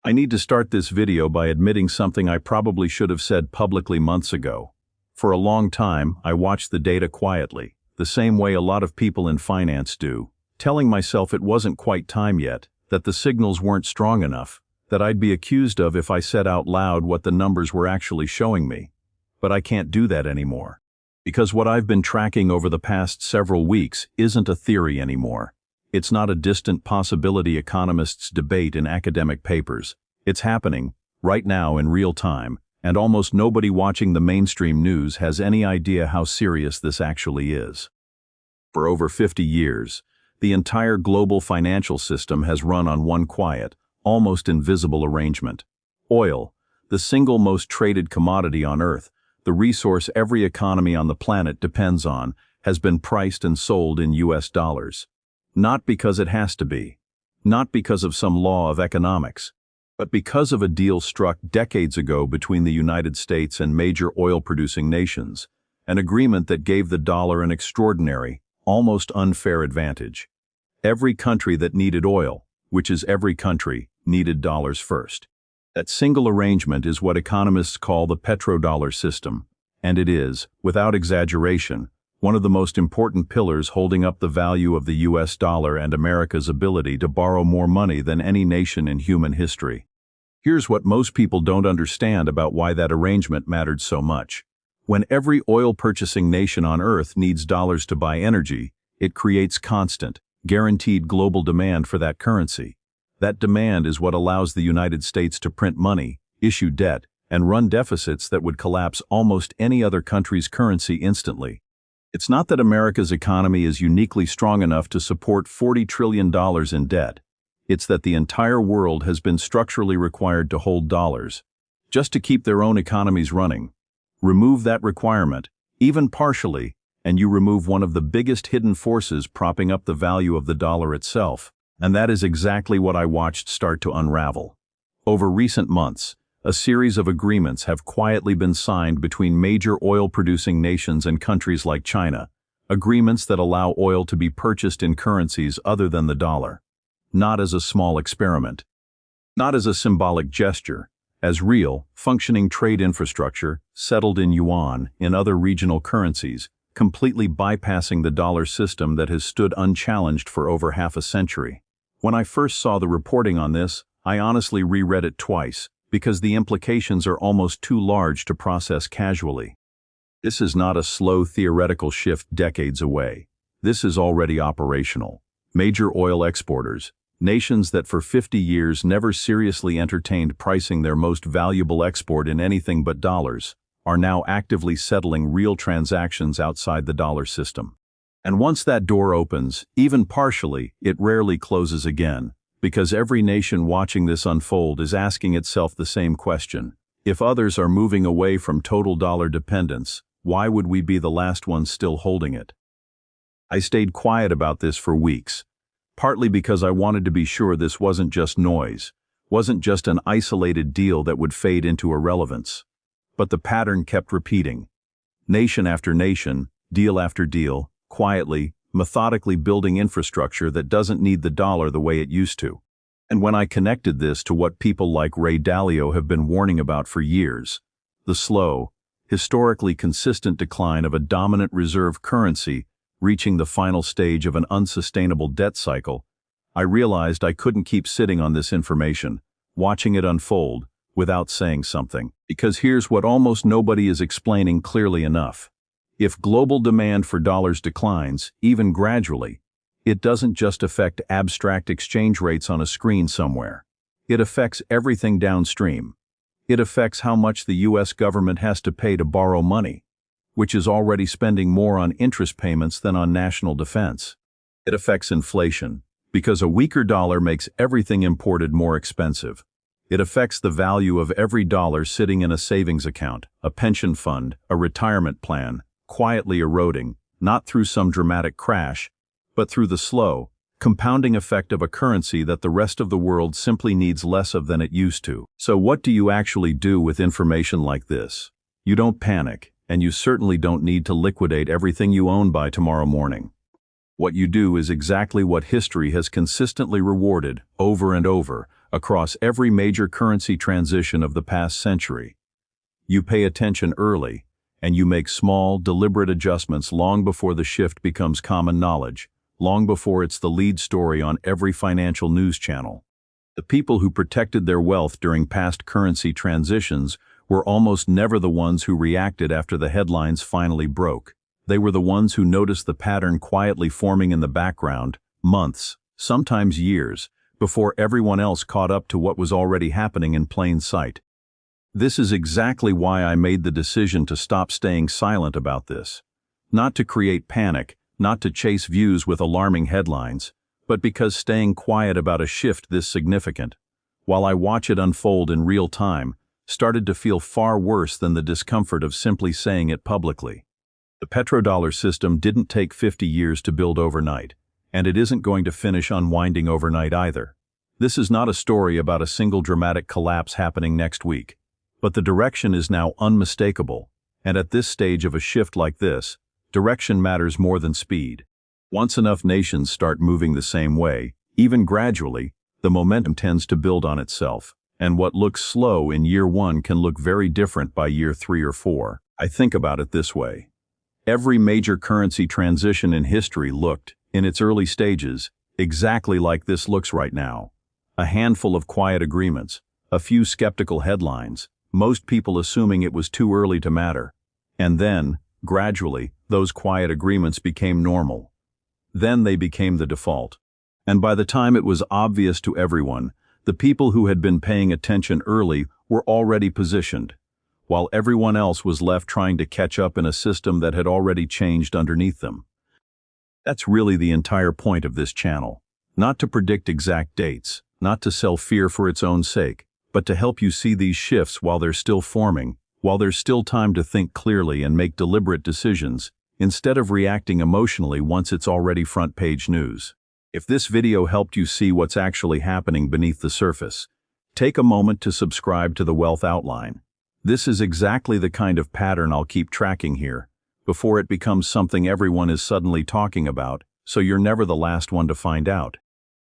I need to start this video by admitting something I probably should have said publicly months ago. For a long time, I watched the data quietly, the same way a lot of people in finance do, telling myself it wasn't quite time yet, that the signals weren't strong enough, that I'd be accused of if I said out loud what the numbers were actually showing me. But I can't do that anymore. Because what I've been tracking over the past several weeks isn't a theory anymore. It's not a distant possibility economists debate in academic papers. It's happening, right now in real time, and almost nobody watching the mainstream news has any idea how serious this actually is. For over 50 years, the entire global financial system has run on one quiet, almost invisible arrangement. Oil, the single most traded commodity on Earth, the resource every economy on the planet depends on, has been priced and sold in US dollars. Not because it has to be, not because of some law of economics, but because of a deal struck decades ago between the United States and major oil-producing nations, an agreement that gave the dollar an extraordinary, almost unfair advantage. Every country that needed oil, which is every country, needed dollars first. That single arrangement is what economists call the petrodollar system, and it is, without exaggeration, one of the most important pillars holding up the value of the US dollar and America's ability to borrow more money than any nation in human history. Here's what most people don't understand about why that arrangement mattered so much. When every oil-purchasing nation on Earth needs dollars to buy energy, it creates constant, guaranteed global demand for that currency. That demand is what allows the United States to print money, issue debt, and run deficits that would collapse almost any other country's currency instantly. It's not that America's economy is uniquely strong enough to support $40 trillion in debt. It's that the entire world has been structurally required to hold dollars, just to keep their own economies running. Remove that requirement, even partially, and you remove one of the biggest hidden forces propping up the value of the dollar itself. And that is exactly what I watched start to unravel. Over recent months, a series of agreements have quietly been signed between major oil-producing nations and countries like China, agreements that allow oil to be purchased in currencies other than the dollar. Not as a small experiment. Not as a symbolic gesture, as real, functioning trade infrastructure, settled in yuan, in other regional currencies, completely bypassing the dollar system that has stood unchallenged for over half a century. When I first saw the reporting on this, I honestly reread it twice, because the implications are almost too large to process casually. This is not a slow theoretical shift decades away. This is already operational. Major oil exporters, nations that for 50 years never seriously entertained pricing their most valuable export in anything but dollars, are now actively settling real transactions outside the dollar system. And once that door opens, even partially, it rarely closes again, because every nation watching this unfold is asking itself the same question. If others are moving away from total dollar dependence, why would we be the last ones still holding it? I stayed quiet about this for weeks, partly because I wanted to be sure this wasn't just noise, wasn't just an isolated deal that would fade into irrelevance. But the pattern kept repeating. Nation after nation, deal after deal, quietly, methodically building infrastructure that doesn't need the dollar the way it used to. And when I connected this to what people like Ray Dalio have been warning about for years, the slow, historically consistent decline of a dominant reserve currency reaching the final stage of an unsustainable debt cycle, I realized I couldn't keep sitting on this information, watching it unfold, without saying something. Because here's what almost nobody is explaining clearly enough. If global demand for dollars declines, even gradually, it doesn't just affect abstract exchange rates on a screen somewhere. It affects everything downstream. It affects how much the US government has to pay to borrow money, which is already spending more on interest payments than on national defense. It affects inflation, because a weaker dollar makes everything imported more expensive. It affects the value of every dollar sitting in a savings account, a pension fund, a retirement plan, quietly eroding, not through some dramatic crash, but through the slow, compounding effect of a currency that the rest of the world simply needs less of than it used to. So what do you actually do with information like this? You don't panic, and you certainly don't need to liquidate everything you own by tomorrow morning. What you do is exactly what history has consistently rewarded over and over, across every major currency transition of the past century. You pay attention early, and you make small, deliberate adjustments long before the shift becomes common knowledge, long before it's the lead story on every financial news channel. The people who protected their wealth during past currency transitions were almost never the ones who reacted after the headlines finally broke. They were the ones who noticed the pattern quietly forming in the background, months, sometimes years, before everyone else caught up to what was already happening in plain sight. This is exactly why I made the decision to stop staying silent about this. Not to create panic, not to chase views with alarming headlines, but because staying quiet about a shift this significant, while I watch it unfold in real time, started to feel far worse than the discomfort of simply saying it publicly. The petrodollar system didn't take 50 years to build overnight, and it isn't going to finish unwinding overnight either. This is not a story about a single dramatic collapse happening next week, but the direction is now unmistakable, and at this stage of a shift like this, direction matters more than speed. Once enough nations start moving the same way, even gradually, the momentum tends to build on itself, and what looks slow in year 1 can look very different by year 3 or 4. I think about it this way. Every major currency transition in history looked, in its early stages, exactly like this looks right now. A handful of quiet agreements, a few skeptical headlines, most people assuming it was too early to matter. And then, gradually, those quiet agreements became normal. Then they became the default. And by the time it was obvious to everyone, the people who had been paying attention early were already positioned, while everyone else was left trying to catch up in a system that had already changed underneath them. That's really the entire point of this channel. Not to predict exact dates, not to sell fear for its own sake, but to help you see these shifts while they're still forming, while there's still time to think clearly and make deliberate decisions, instead of reacting emotionally once it's already front-page news. If this video helped you see what's actually happening beneath the surface, take a moment to subscribe to the Wealth Outline. This is exactly the kind of pattern I'll keep tracking here, before it becomes something everyone is suddenly talking about, so you're never the last one to find out.